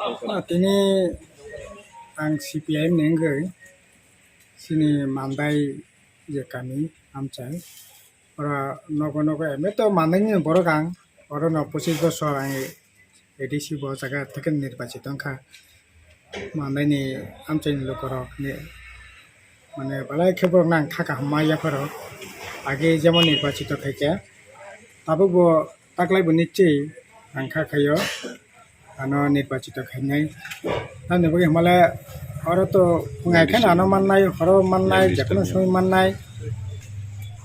Tini ang CPIM nenggai sini mandai je kami amchai ora nogo nogo eme to mandai ni borokang oro no 25 বছর আমি ADC ব জায়গা থেকে নির্বাচিত অংখা mandai ni amchai ni lokorok ni মানে balai khebor nang thaka hamaya pharo আগে যেমন নির্বাচিত খাইকে তাবো তাকলাই বনিচ্ছি আংখা খাইও আনো নির্বাচিত খাইনাই তানে বগে হমালে হর তো ফুঙাইখান আনো মাননাই হর মাননাই যেকোনো সময় মাননাই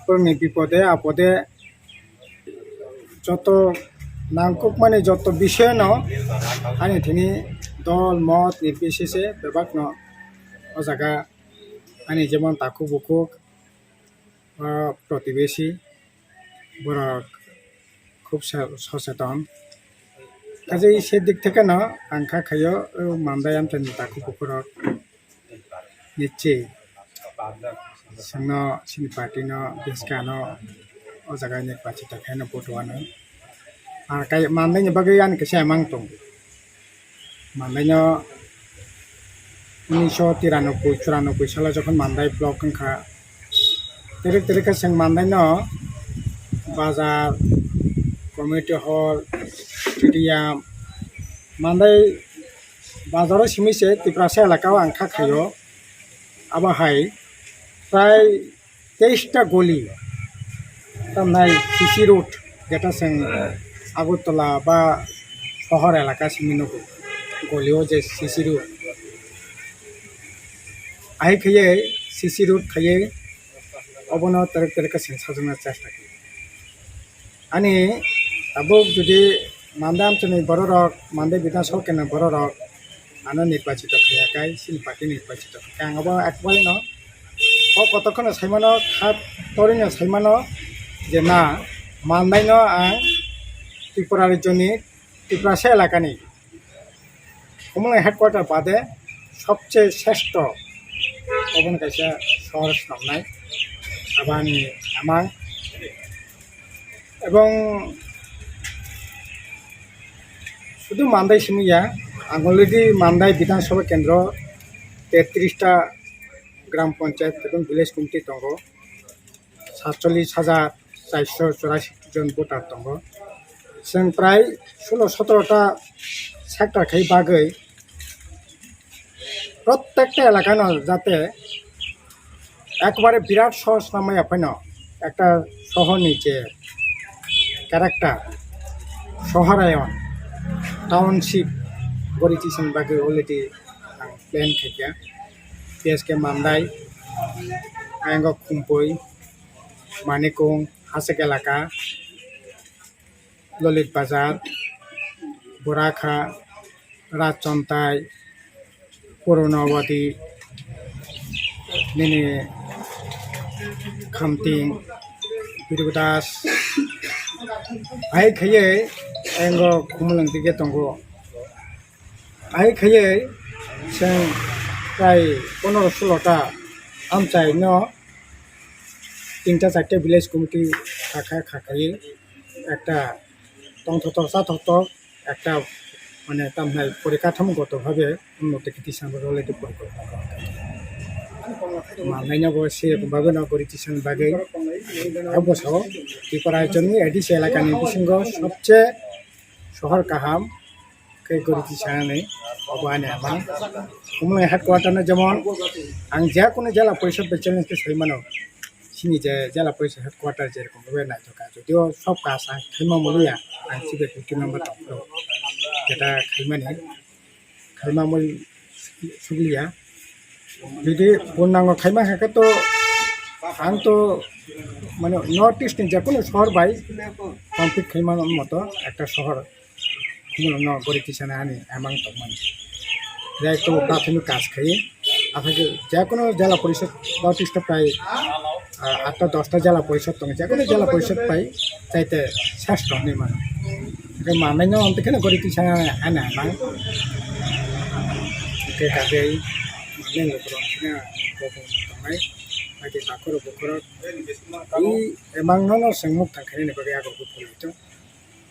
কোননি বিপদে আপদে যত নাংকুক মানে যত বিষয় ন আনি তিনি দল মত নির্বিশেষে বেবাক ন ও জায়গা আনি যেমন তাকু বুকুক প্রতিবেশী বড় খুব সচেতন কাজে সেদিক থেকে না আংখা খাইও মান্দাই আমতেন তাকু পুকুরক নিচ্ছে সঙ্গে সিনি পার্টি ন বেসকানো ও জায়গায় নির্বাচিত খাইনো পটুয়ানো আর কাই মান্দাই বাকি আন কেসে এমাং দं মান্দাই 1993-94 সালে যখন মান্দাই ব্লক সংখ্যা তেরেক তেরেকে जों माननाय न बाजार कमिटी हल स्टेडियाम माननाय बाजाराव सिमिसे तिप्रासा एलाकायाव आं थाखायो आबाहाय प्राय 23টা गली तामनाय सीसी रोड जेटा जों আগরতলা বা শহর এলাকা সিমিনো গলিও যে सीसी रोड आइ खये सीसी रोड खये অবন তারিখ তারিখে সাজানোর চেষ্টা করি আনি তাবো যদি মান্দা অঞ্চলনি বড় রক মান্দা বিধানসভা কেন্দ্র বড় রক আনো নির্বাচিত খায়াকাই সিনি পার্টি নির্বাচিত আঙাব একবারে ন কতক্ষণ সাইমানো খাপ তরিনো সাইমানো যে না মান্দাই ন আং ত্রিপুরা রাজ্যনি ত্রিপুরাসা এলাকানি কমলা হেডকোয়ার্টার বাদে সবচেয়ে শ্রেষ্ঠ অবন কাইসা শহর সামনায় আবানি আমার এবং শুধু মান্দাই সিমিয়া অলরেডি মান্দাই বিধানসভা কেন্দ্র 33টা গ্রাম পঞ্চায়েত এবং ভিলেজ কমিটি দङ 47,484 জন ভোটার दङ जों প্রায় 16-17টা সেক্টর খাই বাগै প্রত্যেকটা এলাকা যাতে একবারে বিরাট সহজ নামে আপেন একটা শহর নিচে ক্যারেক্টার শহরায়ন টাউনশিপ গড়িটিছেন বাকি অলরেডি প্লেন থেকে পিএসকে মান্দাই আইঙ্গ খুমপই মানিকুং হাসেক এলাকা ললিত বাজার বরাখা রাজচন্তাই পুরনবতী Nini Kamting Birudas Ai khaye engo khumulang tige tongo Ai khaye seng prai 15-16টা আমচাই ন 3-4টে ভিলেজ কমিটি খাখাই একটা তন্ত্রতর্ক একটা মানে তামনাই পরিকাঠামোগতভাবে উন্নত কৃতি সামগ্রী অলরেডি পরিকল্পনা মাননাইনা বসে বাগো না পরিচিশন বাগে অবশ্য ত্রিপুরা রাজ্যনি এডিসি এলাকানি বিসঙ্গ সবচেয়ে শহর কাহাম কে গরিচিশানে অবানে আমা কমলা হেডকোয়ার্টারনে যেমন আং যে কোনো জেলা পরিষদ চ্যালেঞ্জকে সইমানো সিনি যে জেলা পরিষদ হেডকোয়ার্টার যেরকম ভাবে নাই থাকা যদিও সব কাজ আং খাইমা মলিয়া আং সিবে 50 নম্বর দপ্তর যেটা খাইমা মল সুগলিয়া যদি পূর্ণাঙ্গ খাইমা থাকে তো আং তো মানে নর্থ ইস্টনি যে কোনো শহর বাই কমপ্লিট খাইমার মতো একটা শহর গড়িটিছানে আনি এমাং মানে যাই তো প্রাথমিক কাজ খাইয়ে আপনাকে যে কোনো জেলা পরিষদ নর্থ ইস্টে প্রায় 8-10টা জেলা পরিষদ দङ যে কোনো জেলা পরিষদ পাই চাইতে শ্রেষ্ঠ নির্মাণ মানাইনো অন্তখানে গড়িটিছানে আনে এমাং কাজে Ini lokasinya bohong tamai, lagi takur bukor. Ini emang nono semut tangkane nih bagi aku bukor itu,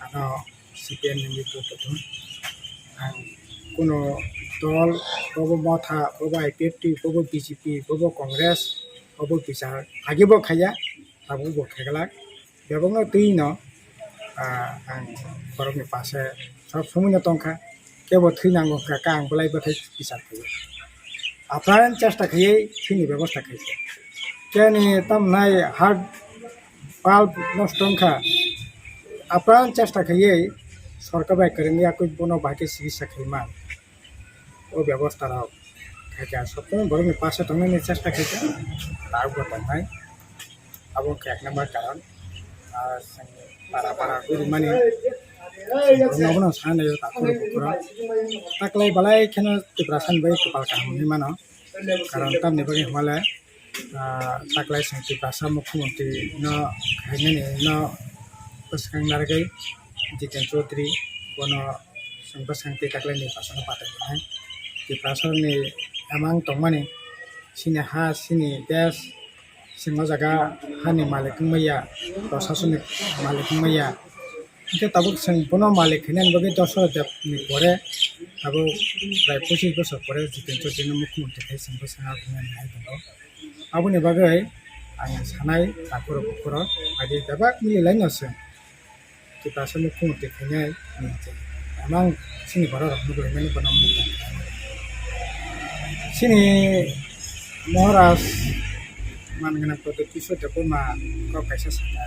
ano CPN ini itu tuh, কোনো দল ববো মথা ববো আইপিএফটি ববো বিজেপি ববো কংগ্রেস ববো বিচার আগেবো খাইয়া তাবো খেগলা बेबोनो तैनो आं बरफनि पासे सब समयनो दंखा केबो थैनांगौ का आं बोलायबाथाय बिसार खायो आफ्रान चेष्टा खायो थैनि बेबस्था खायो केनि तमनाय हार्ट बाल्ब नष्ट दंखा आफ्रान चेष्टा खायो सरकार बाय करेंगे कोई बनो बाकी चिकित्सा खाइमा ओ व्यवस्था राव खाया सब बरफनि पासे थांनायनि चेष्टा खायो तारबो दंनाय आबो एक नम्बर कारण para guru mani nabona sana yo takuru bukura taklai balai khena tiprasan bai kepal kahmi mano karon tam ne bagi hmala taklai sang tiprasa mukhyamanti no khaine ne no pasang nargai Jiten Chaudhary bono sang pasang taklai ni pasana patai hai tiprasa ni amang tongmani sini ha sini des singo jaga hani malik maya प्रशासनिक मालिक मैया इनके तब बोनो मालिक है बगे 10 नि परे तब प्राय 25 बছর परे जितेन चौधरी मुख्यमंत्री है सिंह साहा बुंनाय दङ आबुनि बागै आं सानाय ताकुर बुकुर बायदि दाबाक मिलायनोसो तिपासा मुख्यमंत्री खैनाय आं सिनि भारत मुगलैमानि बनाम सिनि महाराज मानगना पद्धति सोदोबो मा कायसा साना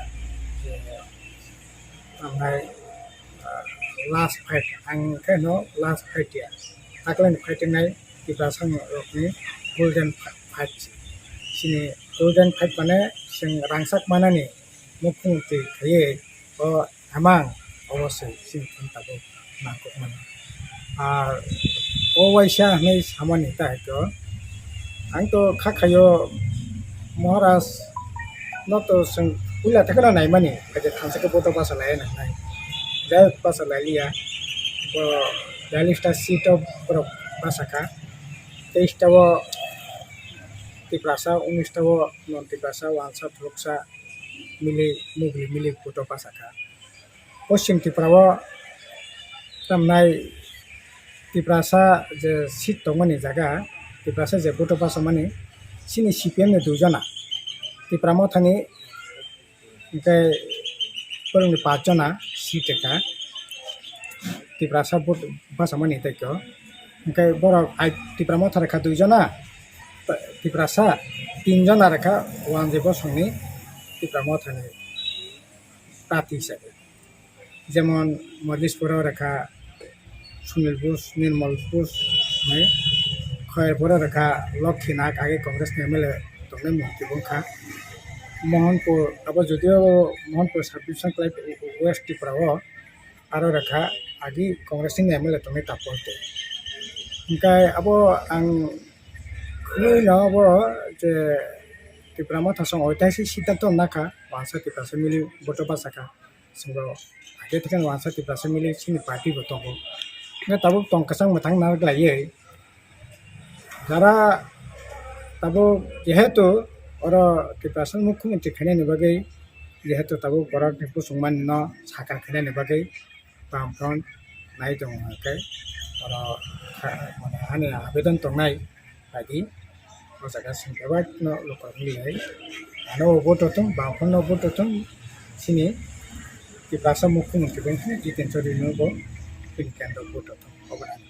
ओमफ्राय लास्ट फाइट आं केनो लास्ट फाइट या ताकलाइन फाइटिंनाय तिप्रासा रकनि गोल्डन फाइट सिनि गोल्डन फाइट माने जों रांसाक मानानि मुख्यमंत्री खायै ओ आमां अवश्य सिं थाबो नांगौ माने आर ओ वाइसा नै सामानि तायतो आंथ' खाखायो महाराज न तो जों उला थकना नाय माने कजे थांसके फोटो पासा लाय नाय जाय पासा लालिया तो 42 टा सीट पर पासा का 23 टा वो तिप्रासा 19 टा वो नन तिप्रासा वांसा थुकसा मिली फोटो पासा का पश्चिम त्रिपुरा तमनाय तिप्रासा जे सीट दंमोनि जागा तिप्रासा जे फोटो पासा माने सिनि सीपीएम ने दुजना त्रिपुरा मथानि ओमफ्राय फोरोंनो 5 जना सीटेका तिप्रासा बासा मानि तायको ओमफ्राय बर' त्रिपुरा मथा रेखा 2 जना तिप्रासा 3 जना रेखा वानजे बसंनि त्रिपुरा मथानि प्रार्थी हिसाबै जेमन मधेशपुर रेखा सुनील बोस निर्मल बोस नै खयरपुर रेखा लक्ष्मी नाग आगे कांग्रेस ने एमएलए दंनाय महति बुंखा मोहनपुर अब जदिव मोहनपुर साबडिभिजन वेस्ट त्रिपुरा आरो रेखा आगे कांग्रेस नि एमएलए दंनाय तापते ओमफ्राय अब आं खुलैनाव जे त्रिपुरा माथासं ऐतिहासिक सिद्धांत नाखा वांसा त्रिपुरासा मिलि बटो बासाखा जोंबो आगे थेन वांसा त्रिपुरासा मिलि सिनि पार्टी बटो ओमफ्राय ताबो तंकासां मोथां नागलायै যারা तब जेहेतु और त्रिपुरा मुख्यमंत्री खाने बगे जेहेतु तब बरक पुसुमान न साकार खाने बगे बामफ्रन नाय दङ और माने आवेदन दंनाय बायदि जायगा सिंगाबाद न लोक मिलाय आनो बटोथों बामफ्रन बटोथों सिनि त्रिपुरा मुख्यमंत्री जितेन चौधरी नो बो केन्द्र बटोथों